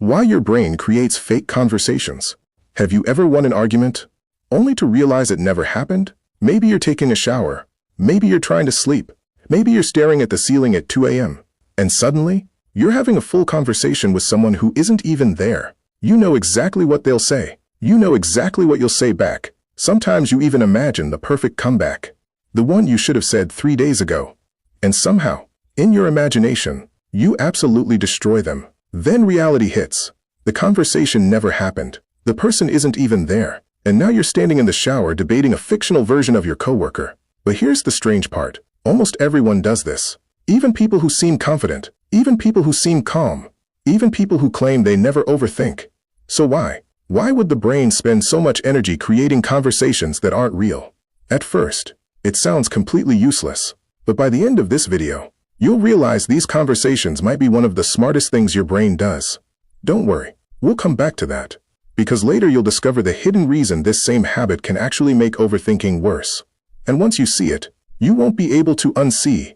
Why your brain creates fake conversations. Have you ever won an argument, only to realize it never happened? Maybe you're taking a shower. Maybe you're trying to sleep. Maybe you're staring at the ceiling at 2 a.m. And suddenly, you're having a full conversation with someone who isn't even there. You know exactly what they'll say. You know exactly what you'll say back. Sometimes you even imagine the perfect comeback, the one you should have said 3 days ago. And somehow, in your imagination, you absolutely destroy them. Then reality hits. The conversation never happened. The person isn't even there. And now you're standing in the shower debating a fictional version of your coworker. But here's the strange part. Almost everyone does this. Even people who seem confident. Even people who seem calm. Even people who claim they never overthink. So why? Why would the brain spend so much energy creating conversations that aren't real? At first, it sounds completely useless. But by the end of this video, you'll realize these conversations might be one of the smartest things your brain does. Don't worry, we'll come back to that. Because later you'll discover the hidden reason this same habit can actually make overthinking worse. And once you see it, you won't be able to unsee.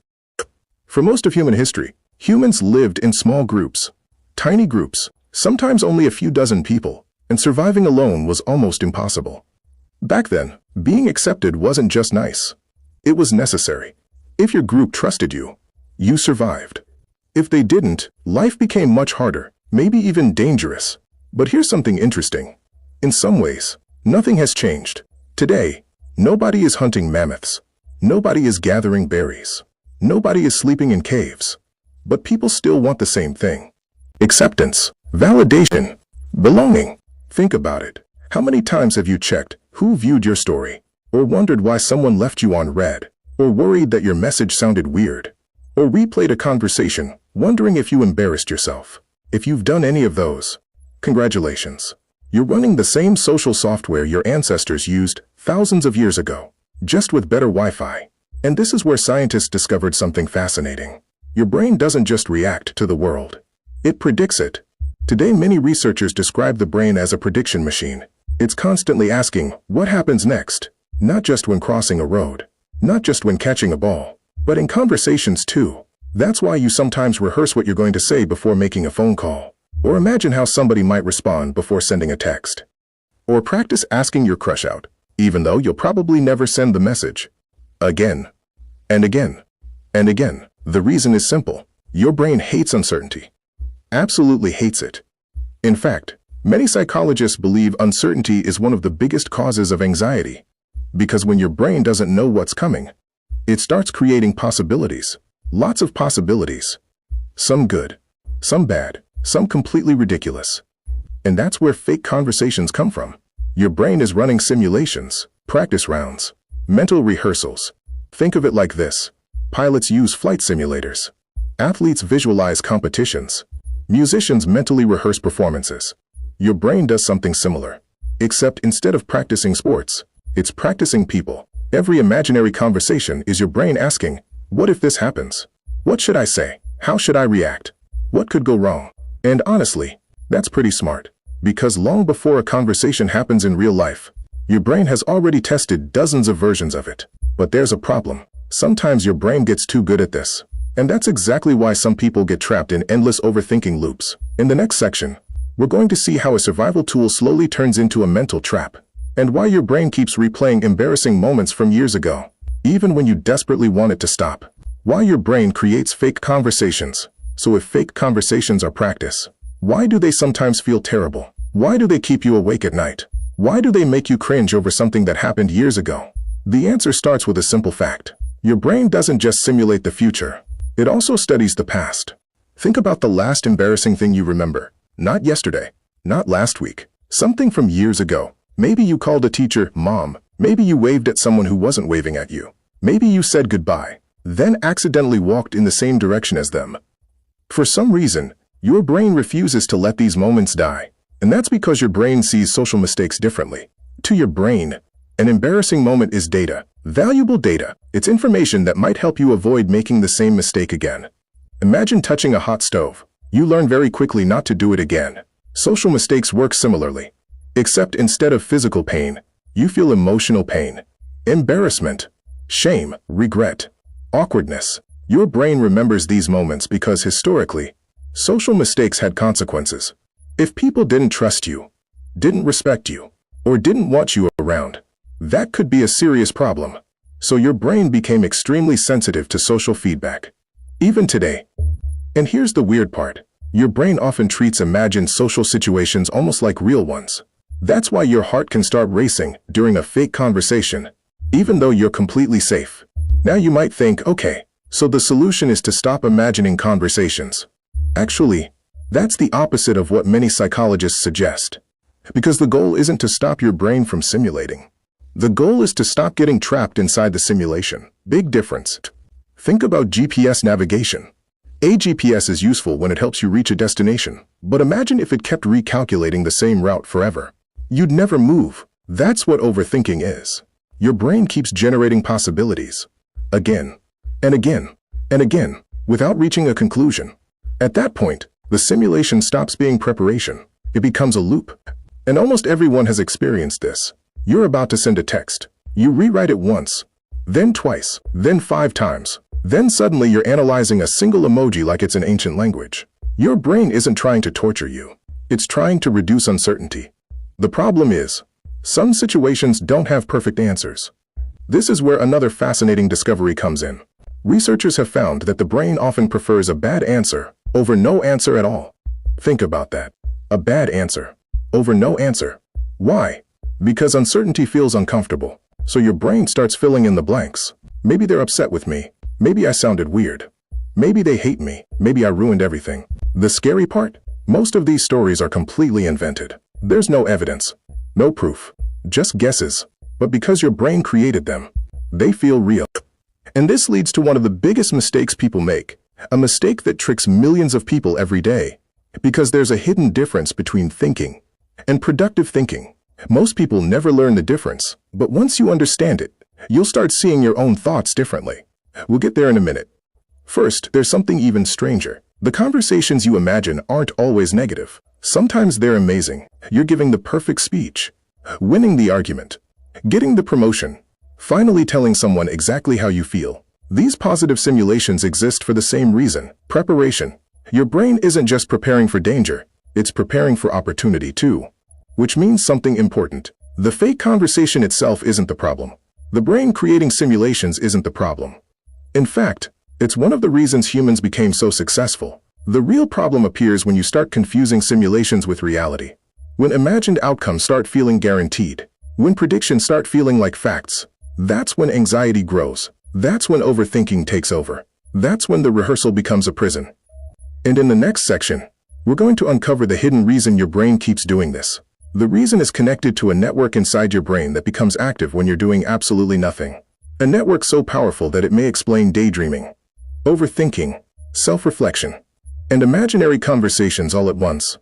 For most of human history, humans lived in small groups. Tiny groups, sometimes only a few dozen people, and surviving alone was almost impossible. Back then, being accepted wasn't just nice. It was necessary. If your group trusted you, you survived. If they didn't, life became much harder, maybe even dangerous. But here's something interesting. In some ways, nothing has changed. Today, nobody is hunting mammoths. Nobody is gathering berries. Nobody is sleeping in caves. But people still want the same thing. Acceptance, validation, belonging. Think about it. How many times have you checked who viewed your story? Or wondered why someone left you on read? Or worried that your message sounded weird? Or replayed a conversation, wondering if you embarrassed yourself? If you've done any of those, congratulations. You're running the same social software your ancestors used thousands of years ago, just with better Wi-Fi. And this is where scientists discovered something fascinating. Your brain doesn't just react to the world. It predicts it. Today, many researchers describe the brain as a prediction machine. It's constantly asking, what happens next? Not just when crossing a road. Not just when catching a ball. But in conversations too. That's why you sometimes rehearse what you're going to say before making a phone call. Or imagine how somebody might respond before sending a text. Or practice asking your crush out, even though you'll probably never send the message. Again. And again. And again. The reason is simple. Your brain hates uncertainty. Absolutely hates it. In fact, many psychologists believe uncertainty is one of the biggest causes of anxiety. Because when your brain doesn't know what's coming, it starts creating possibilities. Lots of possibilities. Some good, some bad, some completely ridiculous. And that's where fake conversations come from. Your brain is running simulations, practice rounds, mental rehearsals. Think of it like this. Pilots use flight simulators. Athletes visualize competitions. Musicians mentally rehearse performances. Your brain does something similar. Except instead of practicing sports, it's practicing people. Every imaginary conversation is your brain asking, what if this happens? What should I say? How should I react? What could go wrong? And honestly, that's pretty smart. Because long before a conversation happens in real life, your brain has already tested dozens of versions of it. But there's a problem. Sometimes your brain gets too good at this. And that's exactly why some people get trapped in endless overthinking loops. In the next section, we're going to see how a survival tool slowly turns into a mental trap. And why your brain keeps replaying embarrassing moments from years ago, even when you desperately want it to stop. Why your brain creates fake conversations. So if fake conversations are practice, why do they sometimes feel terrible? Why do they keep you awake at night? Why do they make you cringe over something that happened years ago? The answer starts with a simple fact. Your brain doesn't just simulate the future. It also studies the past. Think about the last embarrassing thing you remember. Not yesterday. Not last week. Something from years ago. Maybe you called a teacher mom. Maybe you waved at someone who wasn't waving at you. Maybe you said goodbye, then accidentally walked in the same direction as them. For some reason, your brain refuses to let these moments die. And that's because your brain sees social mistakes differently. To your brain, an embarrassing moment is data. Valuable data. It's information that might help you avoid making the same mistake again. Imagine touching a hot stove. You learn very quickly not to do it again. Social mistakes work similarly. Except instead of physical pain, you feel emotional pain. Embarrassment, shame, regret, awkwardness. Your brain remembers these moments because historically, social mistakes had consequences. If people didn't trust you, didn't respect you, or didn't want you around, that could be a serious problem. So your brain became extremely sensitive to social feedback. Even today. And here's the weird part. Your brain often treats imagined social situations almost like real ones. That's why your heart can start racing during a fake conversation, even though you're completely safe. Now you might think, okay, so the solution is to stop imagining conversations. Actually, that's the opposite of what many psychologists suggest. Because the goal isn't to stop your brain from simulating. The goal is to stop getting trapped inside the simulation. Big difference. Think about GPS navigation. A GPS is useful when it helps you reach a destination, but imagine if it kept recalculating the same route forever. You'd never move. That's what overthinking is. Your brain keeps generating possibilities, again, and again, and again, without reaching a conclusion. At that point, the simulation stops being preparation. It becomes a loop. And almost everyone has experienced this. You're about to send a text. You rewrite it once, then twice, then 5 times. Then suddenly you're analyzing a single emoji like it's an ancient language. Your brain isn't trying to torture you. It's trying to reduce uncertainty. The problem is, some situations don't have perfect answers. This is where another fascinating discovery comes in. Researchers have found that the brain often prefers a bad answer over no answer at all. Think about that. A bad answer over no answer. Why? Because uncertainty feels uncomfortable. So your brain starts filling in the blanks. Maybe they're upset with me. Maybe I sounded weird. Maybe they hate me. Maybe I ruined everything. The scary part? Most of these stories are completely invented. There's no evidence, no proof, just guesses. But because your brain created them, they feel real. And this leads to one of the biggest mistakes people make, a mistake that tricks millions of people every day. Because there's a hidden difference between thinking and productive thinking. Most people never learn the difference, but once you understand it, you'll start seeing your own thoughts differently. We'll get there in a minute. First, there's something even stranger. The conversations you imagine aren't always negative. Sometimes they're amazing. You're giving the perfect speech, winning the argument, getting the promotion, finally telling someone exactly how you feel. These positive simulations exist for the same reason, preparation. Your brain isn't just preparing for danger, it's preparing for opportunity too. Which means something important. The fake conversation itself isn't the problem. The brain creating simulations isn't the problem. In fact, it's one of the reasons humans became so successful. The real problem appears when you start confusing simulations with reality. When imagined outcomes start feeling guaranteed. When predictions start feeling like facts. That's when anxiety grows. That's when overthinking takes over. That's when the rehearsal becomes a prison. And in the next section, we're going to uncover the hidden reason your brain keeps doing this. The reason is connected to a network inside your brain that becomes active when you're doing absolutely nothing. A network so powerful that it may explain daydreaming, overthinking, self-reflection, and imaginary conversations all at once.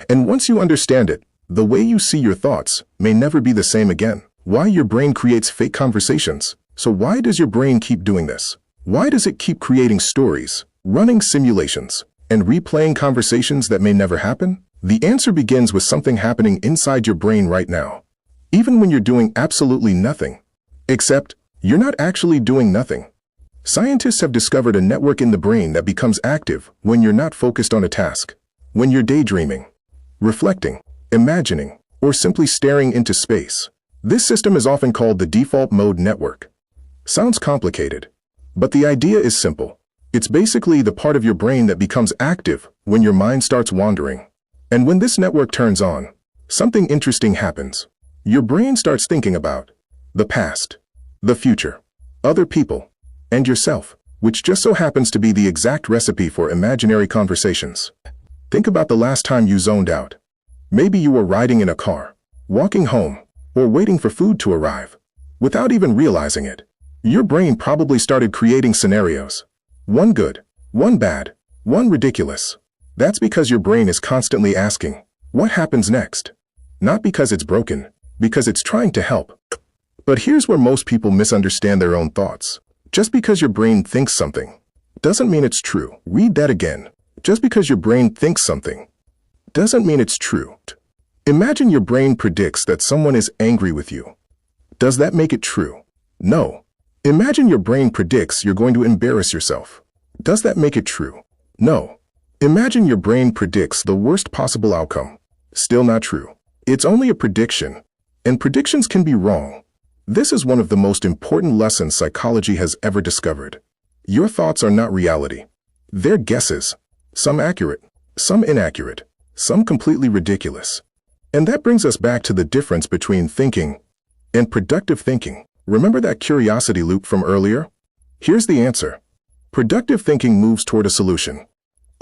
And once you understand it, the way you see your thoughts may never be the same again. Why your brain creates fake conversations? So why does your brain keep doing this? Why does it keep creating stories, running simulations, and replaying conversations that may never happen? The answer begins with something happening inside your brain right now. Even when you're doing absolutely nothing. Except, you're not actually doing nothing. Scientists have discovered a network in the brain that becomes active when you're not focused on a task. When you're daydreaming, reflecting, imagining, or simply staring into space. This system is often called the default mode network. Sounds complicated, but the idea is simple. It's basically the part of your brain that becomes active when your mind starts wandering. And when this network turns on, something interesting happens. Your brain starts thinking about the past, the future, other people, and yourself, which just so happens to be the exact recipe for imaginary conversations. Think about the last time you zoned out. Maybe you were riding in a car, walking home, or waiting for food to arrive. Without even realizing it, your brain probably started creating scenarios. One good, one bad, one ridiculous. That's because your brain is constantly asking, what happens next? Not because it's broken, because it's trying to help. But here's where most people misunderstand their own thoughts. Just because your brain thinks something doesn't mean it's true. Read that again. Just because your brain thinks something doesn't mean it's true. Imagine your brain predicts that someone is angry with you. Does that make it true? No. Imagine your brain predicts you're going to embarrass yourself. Does that make it true? No. Imagine your brain predicts the worst possible outcome. Still not true. It's only a prediction, and predictions can be wrong. This is one of the most important lessons psychology has ever discovered. Your thoughts are not reality. They're guesses, some accurate, some inaccurate, some completely ridiculous. And that brings us back to the difference between thinking and productive thinking. Remember that curiosity loop from earlier? Here's the answer. Productive thinking moves toward a solution.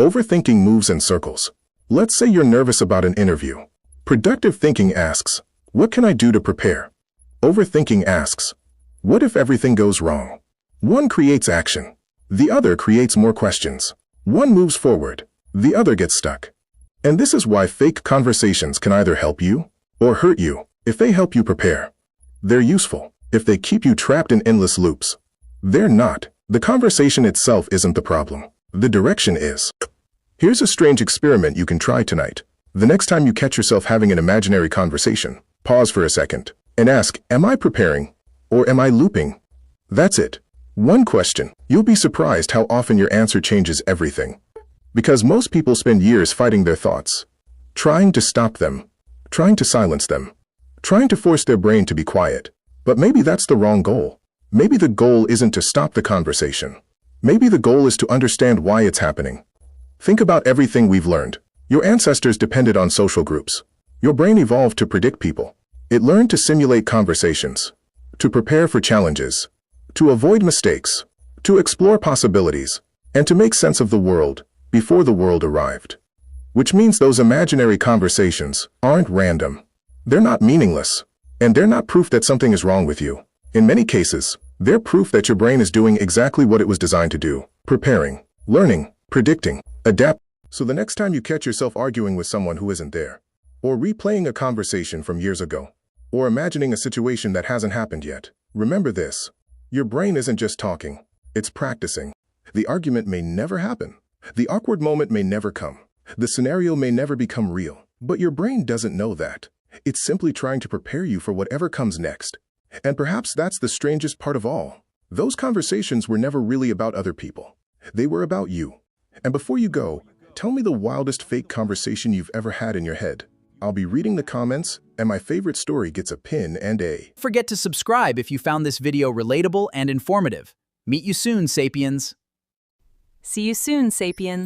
Overthinking moves in circles. Let's say you're nervous about an interview. Productive thinking asks, what can I do to prepare? Overthinking asks, what if everything goes wrong? One creates action. The other creates more questions. One moves forward. The other gets stuck. And this is why fake conversations can either help you or hurt you. If they help you prepare, they're useful. If they keep you trapped in endless loops, they're not. The conversation itself isn't the problem. The direction is. Here's a strange experiment you can try tonight. The next time you catch yourself having an imaginary conversation, pause for a second and ask, am I preparing or am I looping? That's it. One question. You'll be surprised how often your answer changes everything. Because most people spend years fighting their thoughts, trying to stop them, trying to silence them, trying to force their brain to be quiet. But maybe that's the wrong goal. Maybe the goal isn't to stop the conversation. Maybe the goal is to understand why it's happening. Think about everything we've learned. Your ancestors depended on social groups. Your brain evolved to predict people. It learned to simulate conversations, to prepare for challenges, to avoid mistakes, to explore possibilities, and to make sense of the world before the world arrived. Which means those imaginary conversations aren't random. They're not meaningless, and they're not proof that something is wrong with you. In many cases, they're proof that your brain is doing exactly what it was designed to do: preparing, learning, predicting, adapt. So the next time you catch yourself arguing with someone who isn't there, or replaying a conversation from years ago, or imagining a situation that hasn't happened yet, remember this. Your brain isn't just talking, it's practicing. The argument may never happen. The awkward moment may never come. The scenario may never become real. But your brain doesn't know that. It's simply trying to prepare you for whatever comes next. And perhaps that's the strangest part of all. Those conversations were never really about other people. They were about you. And before you go, tell me the wildest fake conversation you've ever had in your head. I'll be reading the comments, and my favorite story gets a pin and a. Don't forget to subscribe if you found this video relatable and informative. Meet you soon, Sapiens. See you soon, Sapiens.